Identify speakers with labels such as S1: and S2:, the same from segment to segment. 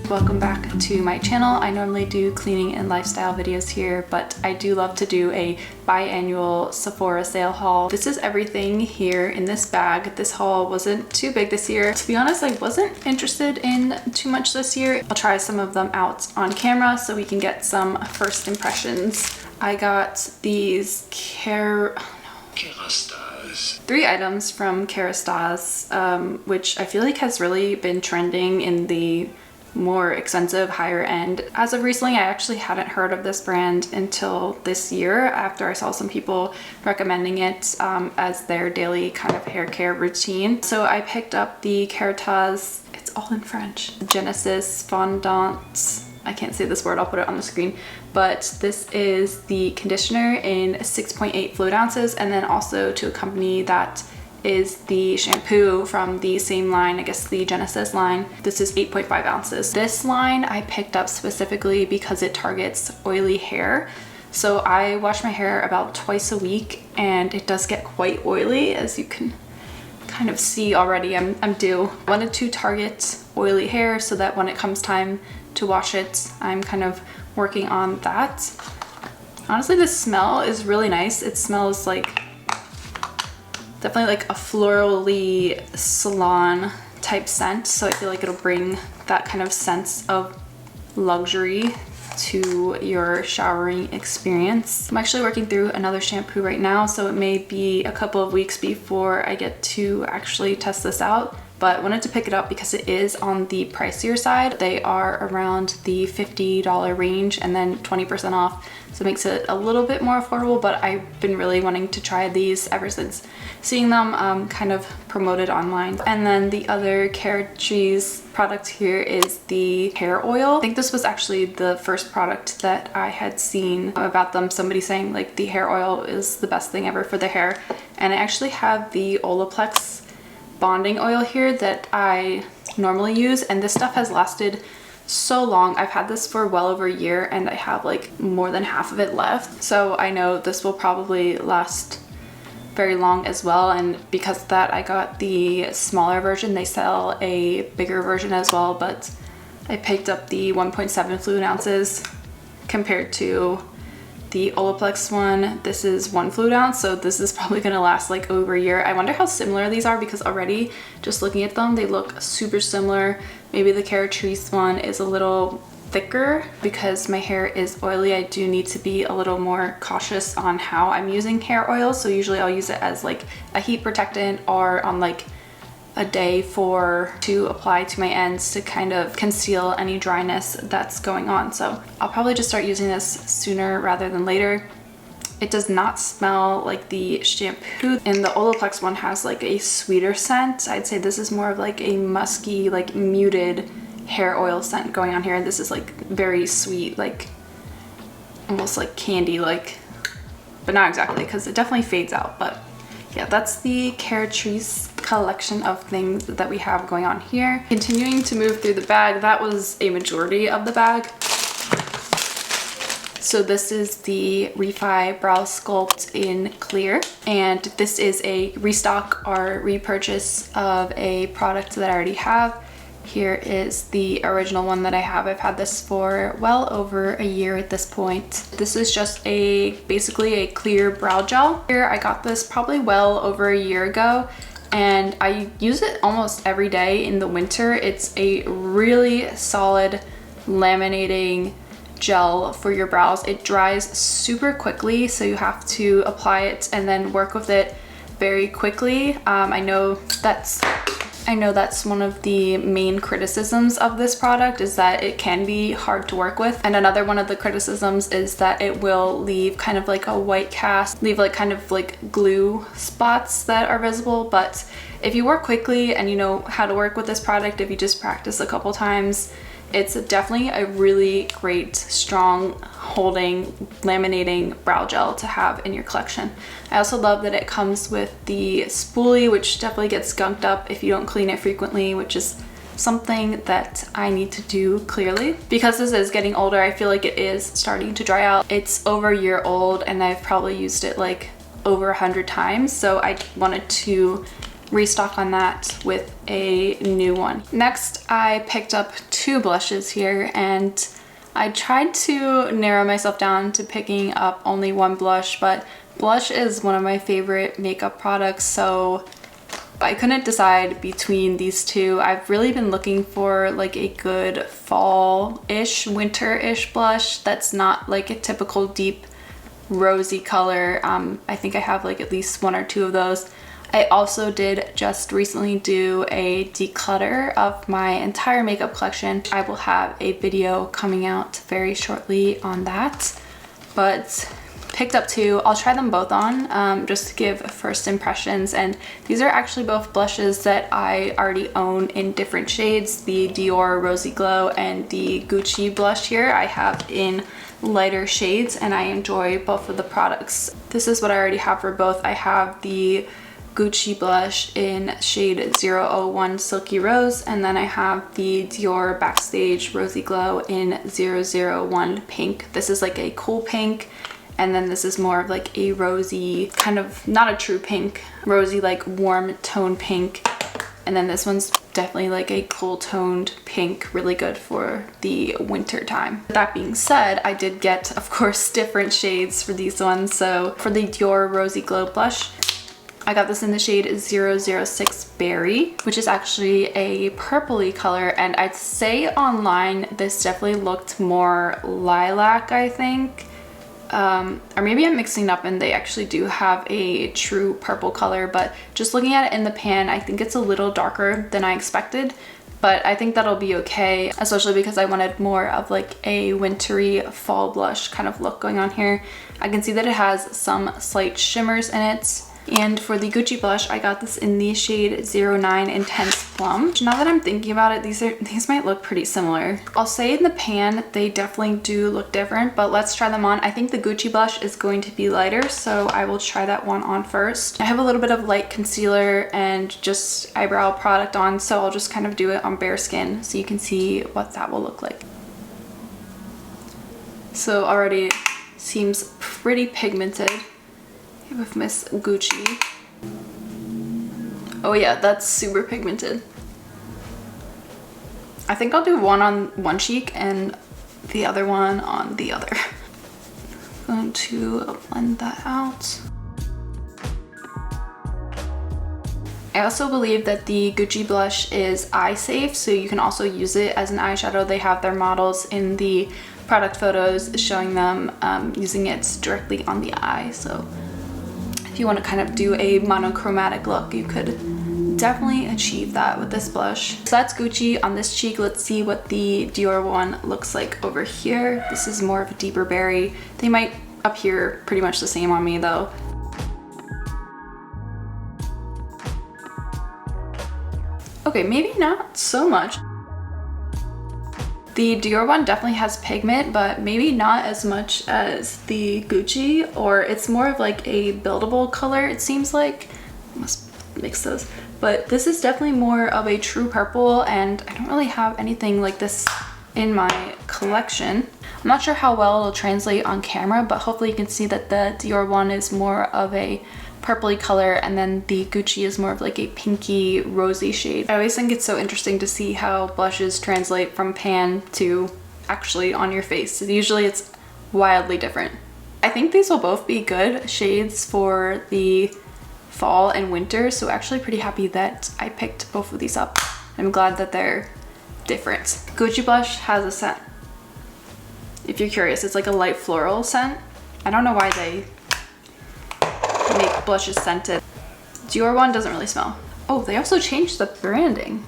S1: Welcome back to my channel. I normally do cleaning and lifestyle videos here, but I do love to do a biannual Sephora sale haul. This is everything here in this bag. This haul wasn't too big this year. To be honest, I wasn't interested in too much this year. I'll try some of them out on camera so we can get some first impressions. I got these
S2: Kérastase.
S1: 3 items from Kérastase, which I feel like has really been trending in the more expensive, higher end. As of recently, I actually hadn't heard of this brand until this year after I saw some people recommending it as their daily kind of hair care routine. So I picked up the Kérastase, it's all in French, Genesis Fondant. I can't say this word, I'll put it on the screen. But this is the conditioner in 6.8 fluid ounces, and then also to accompany that is the shampoo from the same line, I guess the Genesis line. This is 8.5 ounces. This line I picked up specifically because it targets oily hair. So I wash my hair about twice a week and it does get quite oily, as you can kind of see already. I'm due. I wanted to target oily hair so that when it comes time to wash it, I'm kind of working on that. Honestly, the smell is really nice. It smells like definitely like a florally salon type scent, so I feel like it'll bring that kind of sense of luxury to your showering experience. I'm actually working through another shampoo right now, so it may be a couple of weeks before I get to actually test this out, but I wanted to pick it up because it is on the pricier side. They are around the $50 range and then 20% off, so it makes it a little bit more affordable, but I've been really wanting to try these ever since seeing them kind of promoted online. And then the other Kérastase product here is the hair oil. I think this was actually the first product that I had seen about them, somebody saying like the hair oil is the best thing ever for the hair. And I actually have the Olaplex bonding oil here that I normally use, and this stuff has lasted so long. I've had this for well over a year and I have like more than half of it left, so I know this will probably last very long as well. And because of that, I got the smaller version. They sell a bigger version as well, but I picked up the 1.7 fluid ounces compared to the Olaplex one. This is 1 fluid ounce, so this is probably gonna last like over a year. I wonder how similar these are because already just looking at them, they look super similar. Maybe the Kérastase one is a little thicker. Because my hair is oily, I do need to be a little more cautious on how I'm using hair oil. So usually I'll use it as like a heat protectant or on like a day to apply to my ends to kind of conceal any dryness that's going on. So I'll probably just start using this sooner rather than later. It does not smell like the shampoo, and the Olaplex one has like a sweeter scent. I'd say this is more of like a musky, like muted hair oil scent going on here, and this is like very sweet, like almost like candy like, but not exactly because it definitely fades out. But yeah, that's the Kérastase collection of things that we have going on here. Continuing to move through the bag, that was a majority of the bag. So this is the REFY Brow Sculpt in Clear, and this is a restock or repurchase of a product that I already have. Here is the original one that I have. I've had this for well over a year at this point. This is just basically a clear brow gel. Here I got this probably well over a year ago, and I use it almost every day in the winter. It's a really solid laminating gel for your brows. It dries super quickly, so you have to apply it and then work with it very quickly. I know that's one of the main criticisms of this product, is that it can be hard to work with. And another one of the criticisms is that it will leave kind of like a white cast, leave like kind of like glue spots that are visible. But if you work quickly and you know how to work with this product, if you just practice a couple times, it's definitely a really great, strong, holding, laminating brow gel to have in your collection. I also love that it comes with the spoolie, which definitely gets skunked up if you don't clean it frequently, which is something that I need to do clearly. Because this is getting older, I feel like it is starting to dry out. It's over a year old and I've probably used it like over 100 times, so I wanted to restock on that with a new one. Next, I picked up 2 blushes here, and I tried to narrow myself down to picking up only 1 blush, but blush is one of my favorite makeup products, so I couldn't decide between these 2. I've really been looking for like a good fall-ish, winter-ish blush that's not like a typical deep rosy color. I think I have like at least 1 or 2 of those. I also did just recently do a declutter of my entire makeup collection. I will have a video coming out very shortly on that, but picked up 2. I'll try them both on just to give first impressions, and these are actually both blushes that I already own in different shades. The Dior Rosy Glow and the Gucci blush here I have in lighter shades, and I enjoy both of the products. This is what I already have for both. I have the Gucci blush in shade 001 Silky Rose, and then I have the Dior Backstage Rosy Glow in 001 Pink. This is like a cool pink, and then this is more of like a rosy, kind of not a true pink, rosy like warm tone pink. And then this one's definitely like a cool toned pink, really good for the winter time. That being said, I did get, of course, different shades for these ones. So for the Dior Rosy Glow blush, I got this in the shade 006 Berry, which is actually a purpley color, and I'd say online this definitely looked more lilac, I think. Or maybe I'm mixing up and they actually do have a true purple color, but just looking at it in the pan, I think it's a little darker than I expected, but I think that'll be okay, especially because I wanted more of like a wintry fall blush kind of look going on here. I can see that it has some slight shimmers in it. And for the Gucci blush, I got this in the shade 09 Intense Plum. Now that I'm thinking about it, these might look pretty similar. I'll say in the pan, they definitely do look different, but let's try them on. I think the Gucci blush is going to be lighter, so I will try that one on first. I have a little bit of light concealer and just eyebrow product on, so I'll just kind of do it on bare skin so you can see what that will look like. So already seems pretty pigmented with Miss Gucci. Oh yeah, that's super pigmented. I think I'll do one on one cheek and the other one on the other. I'm going to blend that out. I also believe that the Gucci blush is eye safe, so you can also use it as an eyeshadow. They have their models in the product photos showing them using it directly on the eye, so if you want to kind of do a monochromatic look, you could definitely achieve that with this blush. So that's Gucci on this cheek. Let's see what the Dior one looks like over here. This is more of a deeper berry. They might appear pretty much the same on me though. Okay, maybe not so much. The Dior one definitely has pigment, but maybe not as much as the Gucci, or it's more of like a buildable color, it seems like. I must mix those. But this is definitely more of a true purple, and I don't really have anything like this in my collection. I'm not sure how well it'll translate on camera, but hopefully you can see that the Dior one is more of a purpley color, and then the Gucci is more of like a pinky rosy shade. I always think it's so interesting to see how blushes translate from pan to actually on your face. Usually it's wildly different. I think these will both be good shades for the fall and winter, so actually pretty happy that I picked both of these up. I'm glad that they're different. Gucci blush has a scent. If you're curious, it's like a light floral scent. I don't know why they make blushes scented. Dior one doesn't really smell. Oh, they also changed the branding.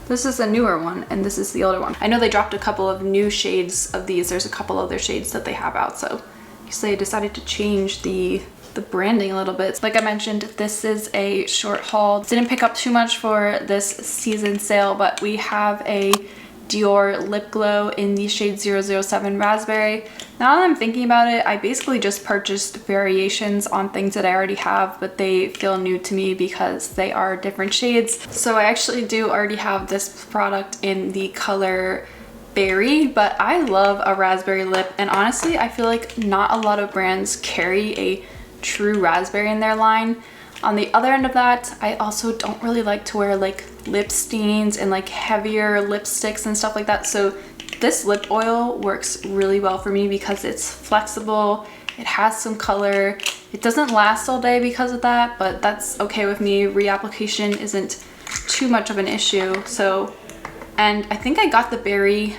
S1: This is a newer one and this is the older one. I know they dropped a couple of new shades of these. There's a couple other shades that they have out, so I guess they decided to change the branding a little bit. Like I mentioned, this is a short haul. Didn't pick up too much for this season sale, but we have a Dior lip glow in the shade 007 Raspberry. Now that I'm thinking about it, I basically just purchased variations on things that I already have, but they feel new to me because they are different shades. So I actually do already have this product in the color Berry, but I love a raspberry lip, and honestly I feel like not a lot of brands carry a true raspberry in their line. On the other end of that, I also don't really like to wear like lip stains and like heavier lipsticks and stuff like that. So this lip oil works really well for me because it's flexible, it has some color, it doesn't last all day because of that, but that's okay with me. Reapplication isn't too much of an issue. So, and I think I got the berry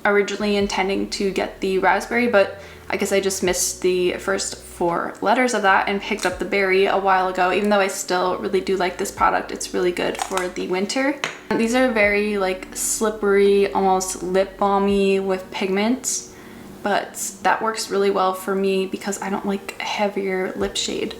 S1: originally intending to get the raspberry, but I guess I just missed the first 4 letters of that and picked up the berry a while ago, even though I still really do like this product. It's really good for the winter. And these are very like slippery, almost lip balmy with pigment, but that works really well for me because I don't like a heavier lip shade.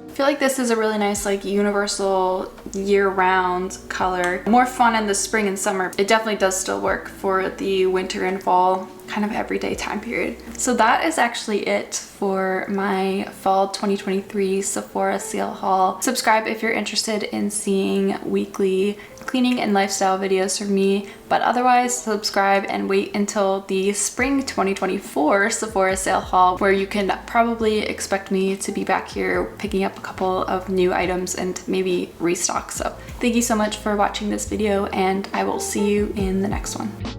S1: I feel like this is a really nice like universal year-round color. More fun in the spring and summer. It definitely does still work for the winter and fall kind of everyday time period. So that is actually it for my fall 2023 Sephora sale haul. Subscribe if you're interested in seeing weekly cleaning and lifestyle videos from me, but otherwise subscribe and wait until the spring 2024 Sephora sale haul, where you can probably expect me to be back here picking up a couple of new items and maybe restock. So thank you so much for watching this video, and I will see you in the next one.